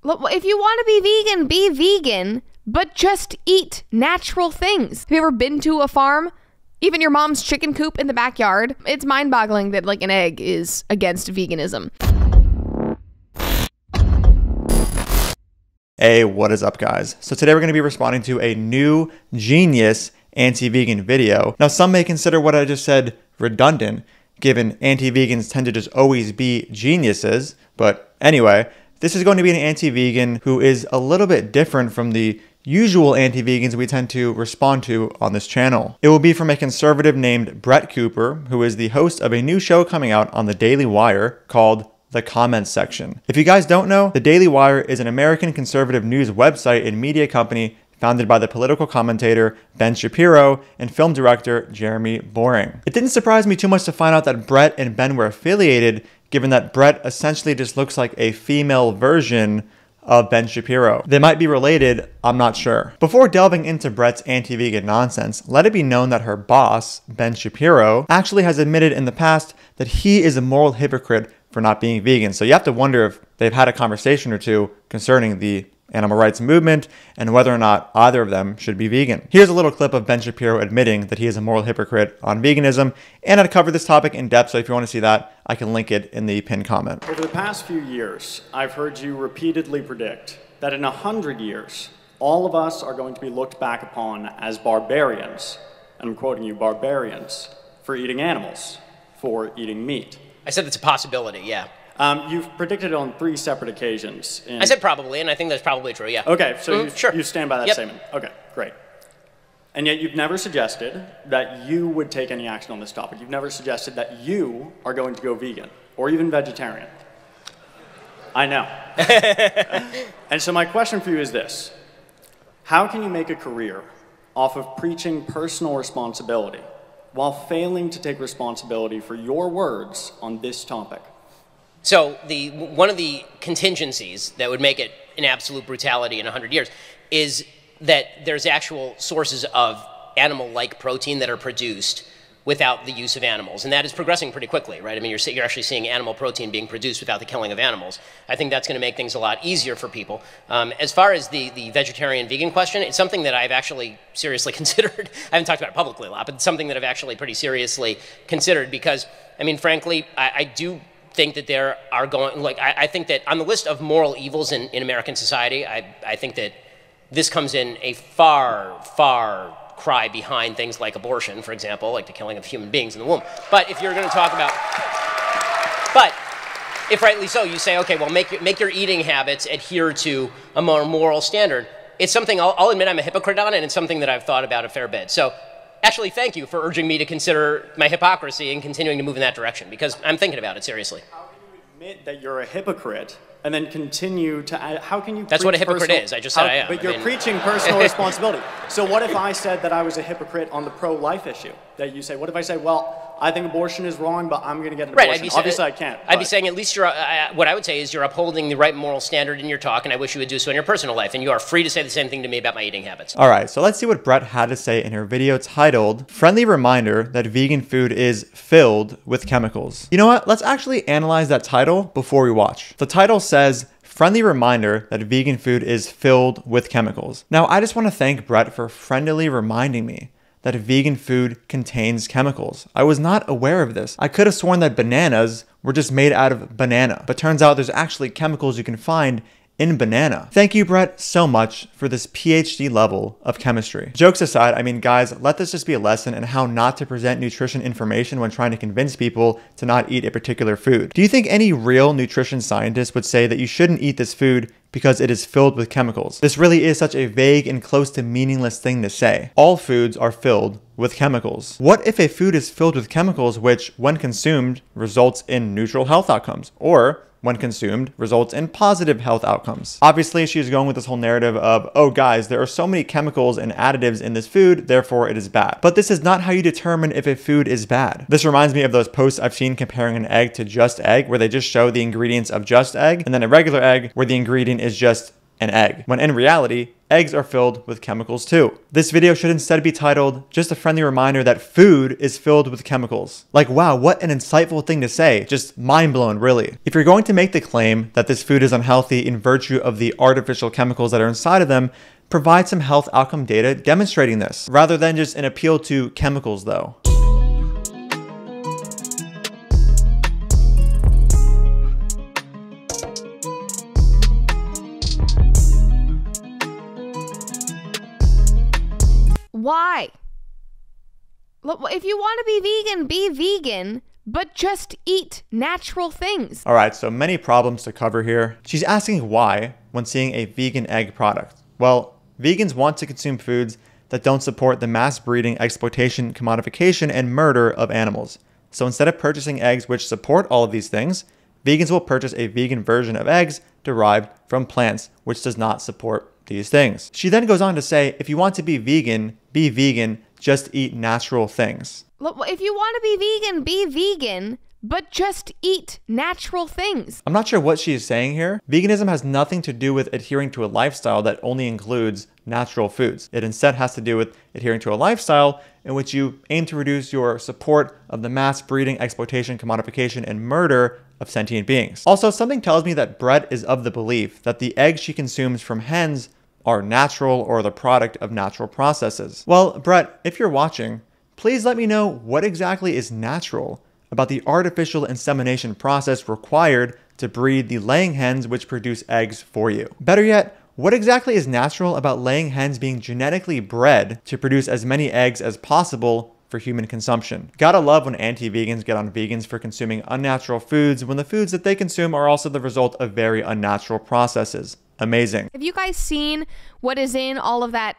If you want to be vegan, but just eat natural things. Have you ever been to a farm? Even your mom's chicken coop in the backyard? It's mind-boggling that like an egg is against veganism. Hey, what is up, guys? So today we're going to be responding to a new genius anti-vegan video. Now, some may consider what I just said redundant, given anti-vegans tend to just always be geniuses. But anyway, this is going to be an anti-vegan who is a little bit different from the usual anti-vegans we tend to respond to on this channel. It will be from a conservative named Brett Cooper, who is the host of a new show coming out on the Daily Wire called The Comments Section. If you guys don't know, the Daily Wire is an American conservative news website and media company founded by the political commentator Ben Shapiro and film director Jeremy Boring. It didn't surprise me too much to find out that Brett and Ben were affiliated, given that Brett essentially just looks like a female version of Ben Shapiro. They might be related, I'm not sure. Before delving into Brett's anti-vegan nonsense, let it be known that her boss, Ben Shapiro, actually has admitted in the past that he is a moral hypocrite for not being vegan. So you have to wonder if they've had a conversation or two concerning the animal rights movement and whether or not either of them should be vegan. Here's a little clip of Ben Shapiro admitting that he is a moral hypocrite on veganism, and I'd cover this topic in depth, so if you want to see that, I can link it in the pinned comment. Over the past few years, I've heard you repeatedly predict that in 100 years, all of us are going to be looked back upon as barbarians, and I'm quoting you, barbarians, for eating animals, for eating meat. I said it's a possibility, yeah. You've predicted it on 3 separate occasions. I said probably, and I think that's probably true, yeah. Okay, so sure. You stand by that statement. Okay, great. And yet you've never suggested that you would take any action on this topic. You've never suggested that you are going to go vegan, or even vegetarian. I know. And so my question for you is this. How can you make a career off of preaching personal responsibility while failing to take responsibility for your words on this topic? So one of the contingencies that would make it an absolute brutality in 100 years is that there's actual sources of animal-like protein that are produced without the use of animals. And that is progressing pretty quickly, right? I mean, you're actually seeing animal protein being produced without the killing of animals. I think that's going to make things a lot easier for people. As far as the vegetarian-vegan question, it's something that I've actually seriously considered. I haven't talked about it publicly a lot, but it's something that I've actually pretty seriously considered because, I mean, frankly, I do think that there are going, like, I think that on the list of moral evils in American society, I think that this comes in a far, far cry behind things like abortion, for example, like the killing of human beings in the womb. But if you're going to talk about, but if rightly so, you say, okay, well, make your eating habits adhere to a more moral standard. It's something I'll admit I'm a hypocrite on, and it's something that I've thought about a fair bit. So actually, thank you for urging me to consider my hypocrisy and continuing to move in that direction, because I'm thinking about it seriously. How can you admit that you're a hypocrite and then continue to add, how can you That's what a hypocrite is. I just said I am. But you're preaching personal responsibility. So what if I said that I was a hypocrite on the pro-life issue? That you say, what if I say, well, I think abortion is wrong, but I'm going to get an abortion. Obviously, I can't. I'd be saying at least you're, what I would say is you're upholding the right moral standard in your talk, and I wish you would do so in your personal life, and you are free to say the same thing to me about my eating habits. All right, so let's see what Brett had to say in her video titled, Friendly Reminder That Vegan Food is Filled with Chemicals. You know what? Let's actually analyze that title before we watch. The title says, Friendly reminder that vegan food is filled with chemicals. Now, I just want to thank Brett for friendly reminding me that vegan food contains chemicals. I was not aware of this. I could have sworn that bananas were just made out of banana, but turns out there's actually chemicals you can find in banana. Thank you, Brett, so much for this PhD level of chemistry. Jokes aside, I mean, guys, let this just be a lesson in how not to present nutrition information when trying to convince people to not eat a particular food. Do you think any real nutrition scientist would say that you shouldn't eat this food because it is filled with chemicals? This really is such a vague and close to meaningless thing to say. All foods are filled with chemicals. What if a food is filled with chemicals which, when consumed, results in neutral health outcomes, or when consumed, results in positive health outcomes? Obviously, she's going with this whole narrative of, oh guys, there are so many chemicals and additives in this food, therefore it is bad. But this is not how you determine if a food is bad. This reminds me of those posts I've seen comparing an egg to just egg, where they just show the ingredients of just egg, and then a regular egg where the ingredient is just an egg, when in reality, eggs are filled with chemicals too. This video should instead be titled, just a friendly reminder that food is filled with chemicals. Like, wow, what an insightful thing to say. Just mind blown, really. If you're going to make the claim that this food is unhealthy in virtue of the artificial chemicals that are inside of them, provide some health outcome data demonstrating this, rather than just an appeal to chemicals though. Why? If you want to be vegan, but just eat natural things. All right, so many problems to cover here. She's asking why when seeing a vegan egg product. Well, vegans want to consume foods that don't support the mass breeding, exploitation, commodification, and murder of animals. So instead of purchasing eggs which support all of these things, vegans will purchase a vegan version of eggs derived from plants, which does not support these things. She then goes on to say, if you want to be vegan, just eat natural things. If you want to be vegan, but just eat natural things. I'm not sure what she is saying here. Veganism has nothing to do with adhering to a lifestyle that only includes natural foods. It instead has to do with adhering to a lifestyle in which you aim to reduce your support of the mass breeding, exploitation, commodification, and murder of sentient beings. Also, something tells me that Brett is of the belief that the eggs she consumes from hens are natural or the product of natural processes. Well, Brett, if you're watching, please let me know what exactly is natural about the artificial insemination process required to breed the laying hens which produce eggs for you. Better yet, what exactly is natural about laying hens being genetically bred to produce as many eggs as possible for human consumption? Gotta love when anti-vegans get on vegans for consuming unnatural foods when the foods that they consume are also the result of very unnatural processes. Amazing. Have you guys seen what is in all of that,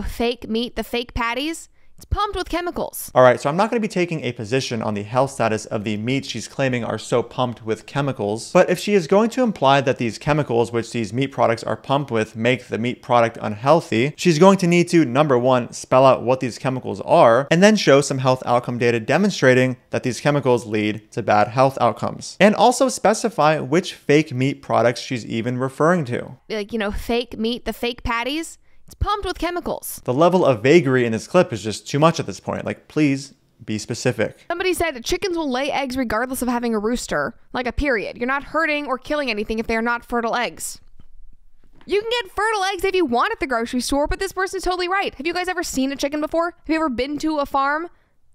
fake meat, the fake patties? It's pumped with chemicals. All right, so I'm not going to be taking a position on the health status of the meats she's claiming are so pumped with chemicals, but if she is going to imply that these chemicals which these meat products are pumped with make the meat product unhealthy, she's going to need to, number one, spell out what these chemicals are, and then show some health outcome data demonstrating that these chemicals lead to bad health outcomes. And also specify which fake meat products she's even referring to. Fake meat, the fake patties? It's pumped with chemicals. The level of vagary in this clip is just too much at this point. Like, please be specific. Somebody said chickens will lay eggs regardless of having a rooster. Like a period. You're not hurting or killing anything if they are not fertile eggs. You can get fertile eggs if you want at the grocery store, but this person's totally right. Have you guys ever seen a chicken before? Have you ever been to a farm?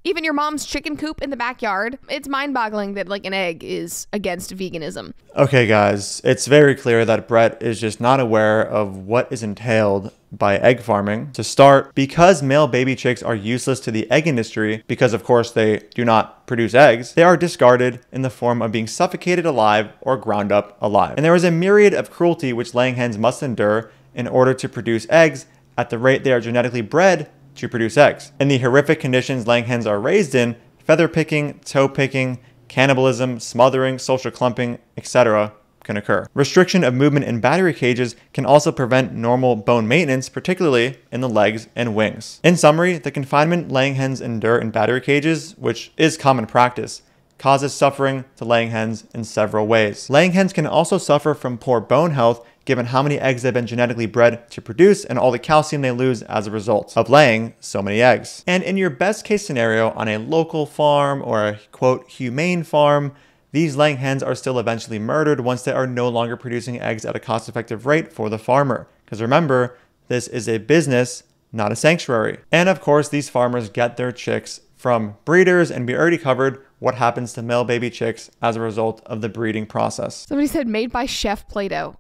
Even your mom's chicken coop in the backyard? It's mind-boggling that an egg is against veganism. Okay guys, it's very clear that Brett is just not aware of what is entailed by egg farming. To start, because male baby chicks are useless to the egg industry, because of course they do not produce eggs, they are discarded in the form of being suffocated alive or ground up alive. And there is a myriad of cruelty which laying hens must endure in order to produce eggs at the rate they are genetically bred to produce eggs. In the horrific conditions laying hens are raised in, feather picking, toe picking, cannibalism, smothering, social clumping, etc. can occur. Restriction of movement in battery cages can also prevent normal bone maintenance, particularly in the legs and wings. In summary, the confinement laying hens endure in battery cages, which is common practice, causes suffering to laying hens in several ways. Laying hens can also suffer from poor bone health given how many eggs they've been genetically bred to produce and all the calcium they lose as a result of laying so many eggs. And in your best case scenario on a local farm or a quote humane farm, these laying hens are still eventually murdered once they are no longer producing eggs at a cost-effective rate for the farmer. Because remember, this is a business, not a sanctuary. And of course, these farmers get their chicks from breeders, and we already covered what happens to male baby chicks as a result of the breeding process. Somebody said made by Chef Play-Doh.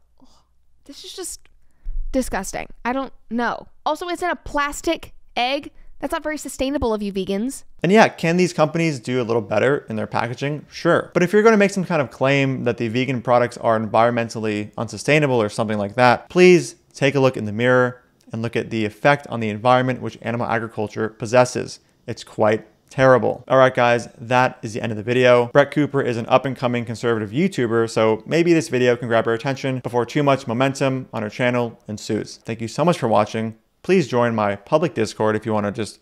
This is just disgusting. I don't know. Also, it's in a plastic egg. That's not very sustainable of you vegans. And yeah, can these companies do a little better in their packaging? Sure. But if you're going to make some kind of claim that the vegan products are environmentally unsustainable or something like that, please take a look in the mirror and look at the effect on the environment which animal agriculture possesses. It's quite terrible. All right, guys, that is the end of the video. Brett Cooper is an up-and-coming conservative YouTuber, so maybe this video can grab our attention before too much momentum on our channel ensues. Thank you so much for watching. Please join my public Discord if you want to just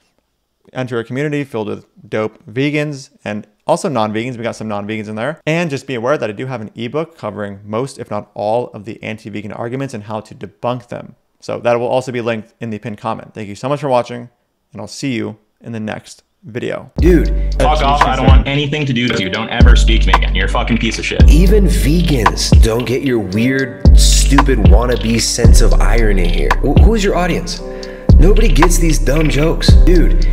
enter a community filled with dope vegans and also non-vegans. We got some non-vegans in there. And just be aware that I do have an ebook covering most, if not all, of the anti-vegan arguments and how to debunk them. So that will also be linked in the pinned comment. Thank you so much for watching, and I'll see you in the next video. Dude. Fuck off, I don't want anything to do with you. Don't ever speak to me again. You're a fucking piece of shit. Even vegans don't get your weird, stupid wannabe sense of irony here. Who's your audience? Nobody gets these dumb jokes. Dude.